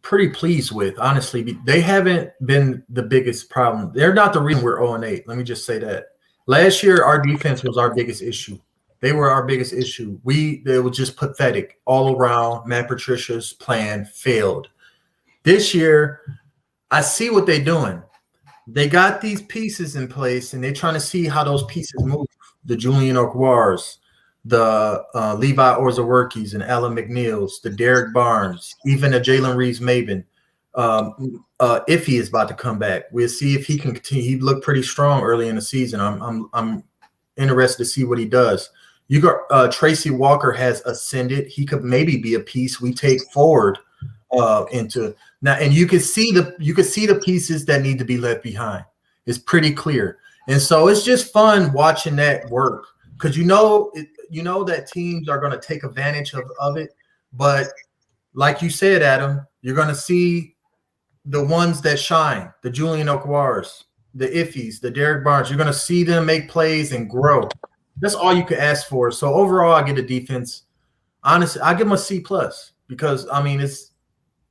pretty pleased with, honestly. They haven't been the biggest problem. They're not the reason we're 0-8. Let me just say that. Last year, our defense was our biggest issue. They were our biggest issue. They were just pathetic all around. Matt Patricia's plan failed. This year, I see what they're doing. They got these pieces in place, and they're trying to see how those pieces move. The Julian Okwaras, the Levi Orzaworkis and Alan McNeils, the Derek Barnes, even a Jalen Reeves-Maben. If he is about to come back, we'll see if he can continue. He looked pretty strong early in the season. I'm interested to see what he does. You got Tracy Walker has ascended. He could maybe be a piece we take forward into now, and you can see the pieces that need to be left behind. It's pretty clear, and so it's just fun watching that work because you know that teams are going to take advantage of it. But like you said, Adam, you're going to see the ones that shine, the Julian Okwaras, the Iffies, the Derek Barnes. You're going to see them make plays and grow. That's all you could ask for. So overall, I get a defense. Honestly, I give them a C+ because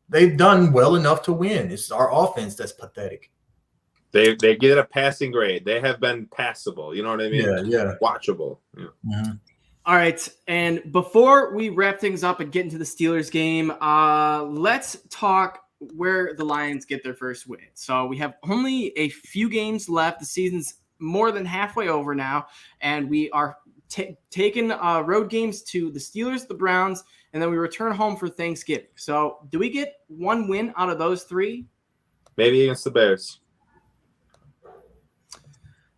they've done well enough to win. It's our offense that's pathetic. They get a passing grade. They have been passable. You know what I mean? Yeah. Watchable. Yeah. Mm-hmm. All right. And before we wrap things up and get into the Steelers game, let's talk where the Lions get their first win. So we have only a few games left. The season's more than halfway over now, and we are taking road games to the Steelers, the Browns, and then we return home for Thanksgiving. So do we get 1 win out of those 3? Maybe against the Bears.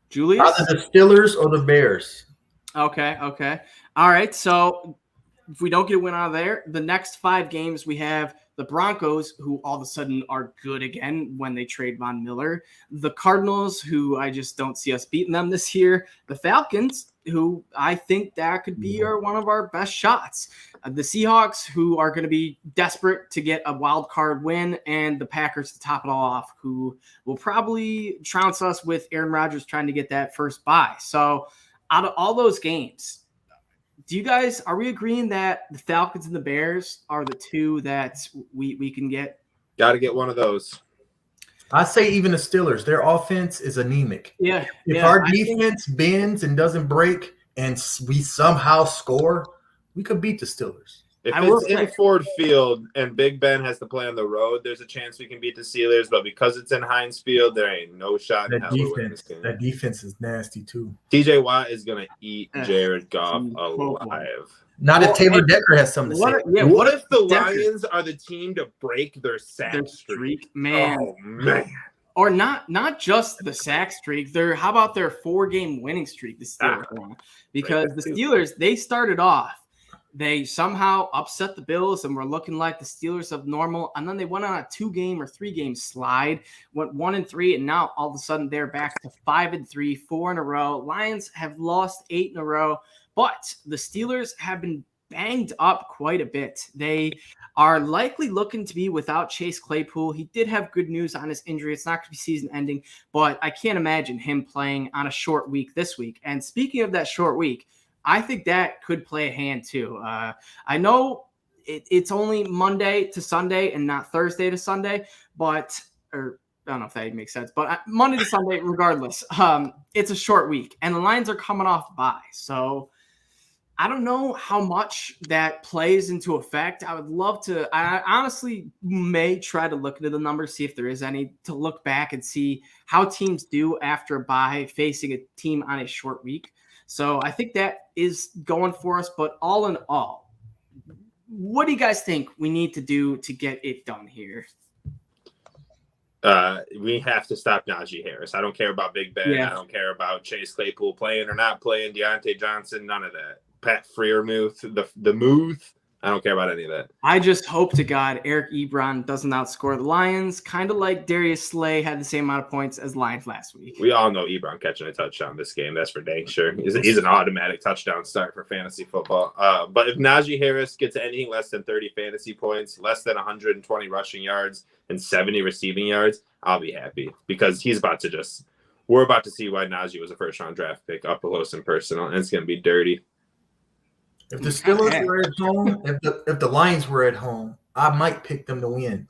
Julius? Either the Steelers or the Bears. Okay. All right. So if we don't get a win out of there, the next 5 games we have the Broncos, who all of a sudden are good again when they trade Von Miller. The Cardinals, who I just don't see us beating them this year. The Falcons, who I think that could be one of our best shots. The Seahawks, who are going to be desperate to get a wild card win. And the Packers to top it all off, who will probably trounce us with Aaron Rodgers trying to get that first bye. So out of all those games, are we agreeing that the Falcons and the Bears are the 2 that we can get? Got to get one of those. I say even the Steelers, their offense is anemic. Yeah. If our defense bends and doesn't break and we somehow score, we could beat the Steelers. If I will it's in say, Ford Field and Big Ben has to play on the road, there's a chance we can beat the Steelers. But because it's in Heinz Field, there ain't no shot in hell we're winning this game. That defense is nasty too. TJ Watt is gonna eat Jared Goff alive. Not if Taylor Decker has something to say. What if the Lions are the team to break their sack streak? Man. Oh man. Or not just the sack streak. How about their 4-game winning streak? The Steelers won, because the Steelers, they started off. They somehow upset the Bills and were looking like the Steelers of normal. And then they went on a 2-game or 3-game slide, went 1-3, and now all of a sudden they're back to 5-3, 4 in a row. Lions have lost 8 in a row, but the Steelers have been banged up quite a bit. They are likely looking to be without Chase Claypool. He did have good news on his injury. It's not going to be season ending, but I can't imagine him playing on a short week this week. And speaking of that short week, I think that could play a hand too. I know it's only Monday to Sunday and not Thursday to Sunday, or I don't know if that makes sense, but Monday to Sunday, regardless, it's a short week and the Lions are coming off bye. So I don't know how much that plays into effect. I would love to. I honestly may try to look into the numbers, see if there is any, to look back and see how teams do after a bye facing a team on a short week. So I think that is going for us. But all in all, what do you guys think we need to do to get it done here? We have to stop Najee Harris. I don't care about Big Ben. Yeah. I don't care about Chase Claypool playing or not playing, Deontay Johnson, none of that. Pat Freiermuth, the Muth. I don't care about any of that. I just hope to God Eric Ebron doesn't outscore the Lions, kind of like Darius Slay had the same amount of points as Lions last week. We all know Ebron catching a touchdown this game. That's for dang sure. He's an automatic touchdown start for fantasy football. But if Najee Harris gets anything less than 30 fantasy points, less than 120 rushing yards, and 70 receiving yards, I'll be happy, because he's about to we're about to see why Najee was a first-round draft pick up close and personal, and it's going to be dirty. If the Steelers were at home, if the Lions were at home, I might pick them to win.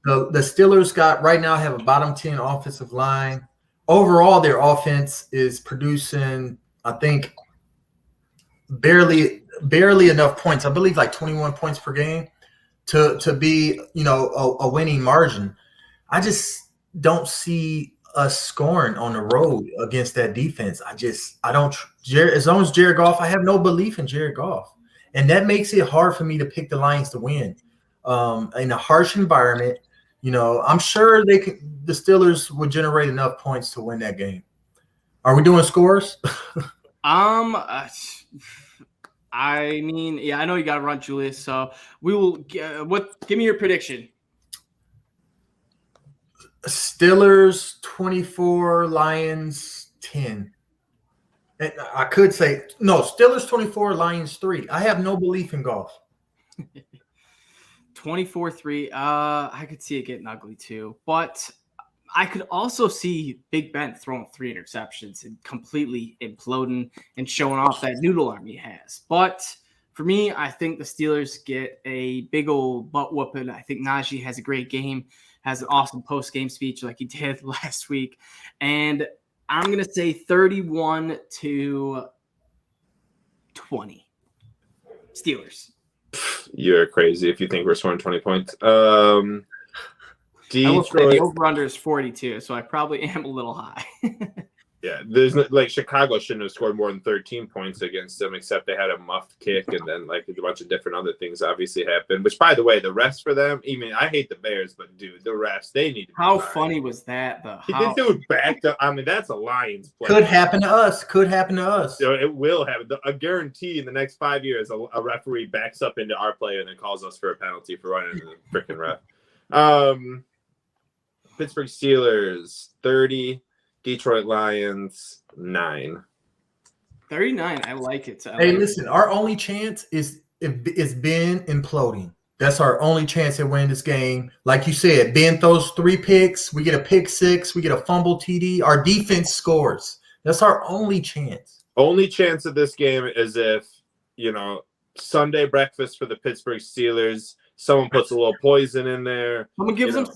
The Steelers right now have a bottom 10 offensive line. Overall, their offense is producing, I think, barely enough points. I believe like 21 points per game to be, a winning margin. I just don't see us scoring on the road against that defense. I don't. As long as Jared Goff, I have no belief in Jared Goff, and that makes it hard for me to pick the Lions to win. In a harsh environment, I'm sure the Steelers would generate enough points to win that game. Are we doing scores? I mean, yeah, I know you got to run, Julius. So we will. Give me your prediction. Steelers 24, Lions 10. And I could say no. Steelers 24, Lions 3. I have no belief in Goff. 24-3. I could see it getting ugly too, but I could also see Big Ben throwing 3 interceptions and completely imploding and showing off that noodle arm he has. But for me, I think the Steelers get a big old butt whooping. I think Najee has a great game, has an awesome post-game speech like he did last week. And I'm going to say 31-20 Steelers. You're crazy if you think we're scoring 20 points. Detroit. The over-under is 42, so I probably am a little high. Yeah, there's Chicago shouldn't have scored more than 13 points against them, except they had a muffed kick, and then a bunch of different other things obviously happened. Which, by the way, the refs for them, even I hate the Bears, but dude, the refs, they need to. How funny was that though? This dude backed up. I mean, that's a Lions play. Could happen to us. It will happen. I guarantee in the next 5 years, a referee backs up into our play and then calls us for a penalty for running into the freaking ref. Pittsburgh Steelers 30. Detroit Lions 9. 39. I like it. Listen, our only chance is Ben imploding. That's our only chance at winning this game. Like you said, Ben throws 3 picks. We get a pick 6. We get a fumble TD. Our defense scores. That's our only chance. Only chance of this game is if, Sunday breakfast for the Pittsburgh Steelers Someone puts a little poison in there. Someone gives them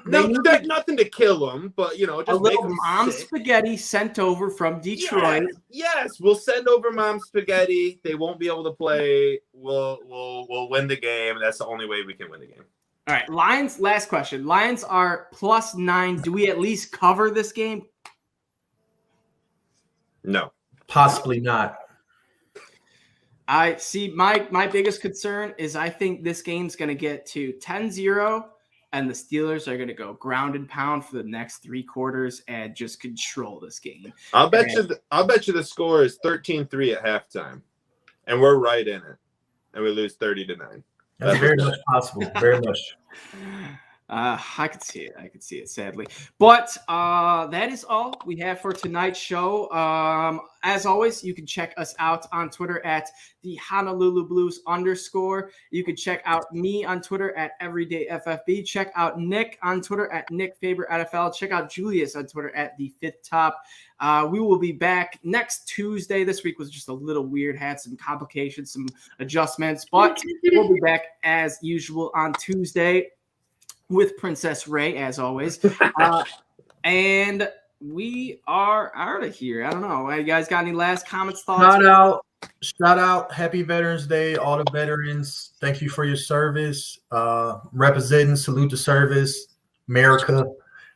Nothing to kill them, but just a little make them mom sick. spaghetti sent over from Detroit. Yes, we'll send over mom spaghetti. They won't be able to play. We'll win the game. That's the only way we can win the game. All right, Lions. Last question. Lions are +9. Do we at least cover this game? No, Possibly not. I see. My biggest concern is I think this game's going to get to 10-0, and the Steelers are going to go ground and pound for the next 3 quarters and just control this game. I'll bet you the score is 13-3 at halftime, and we're right in it, and we lose 30-9. That's very much possible. Very much. I could see it, sadly. But that is all we have for tonight's show. As always, you can check us out on Twitter at the Honolulu Blues _. You can check out me on Twitter at EverydayFFB. Check out Nick on Twitter at NickFaberNFL. Check out Julius on Twitter at The Fifth Top. We will be back next Tuesday. This week was just a little weird, had some complications, some adjustments, but we'll be back as usual on Tuesday with Princess Ray, as always. And we are out of here. I don't know. You guys got any last comments, thoughts? Shout out. Happy Veterans Day, all the veterans. Thank you for your service. Representing, salute the service, America.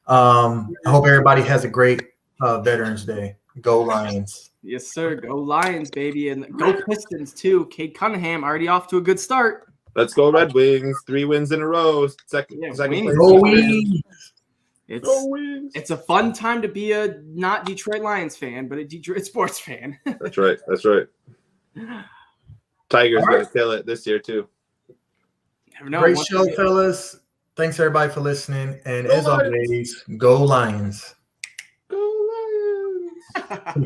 I hope everybody has a great Veterans Day. Go Lions. Yes, sir. Go Lions, baby. And go Pistons, too. Cade Cunningham already off to a good start. Let's go Red Wings. 3 wins in a row. Second Wings. place. Go Wings. It's a fun time to be a not Detroit Lions fan, but a Detroit sports fan. That's right. Tigers going to kill it this year, too. Never know. Great show, fellas. Thanks, everybody, for listening. And as always, go Lions. Go Lions.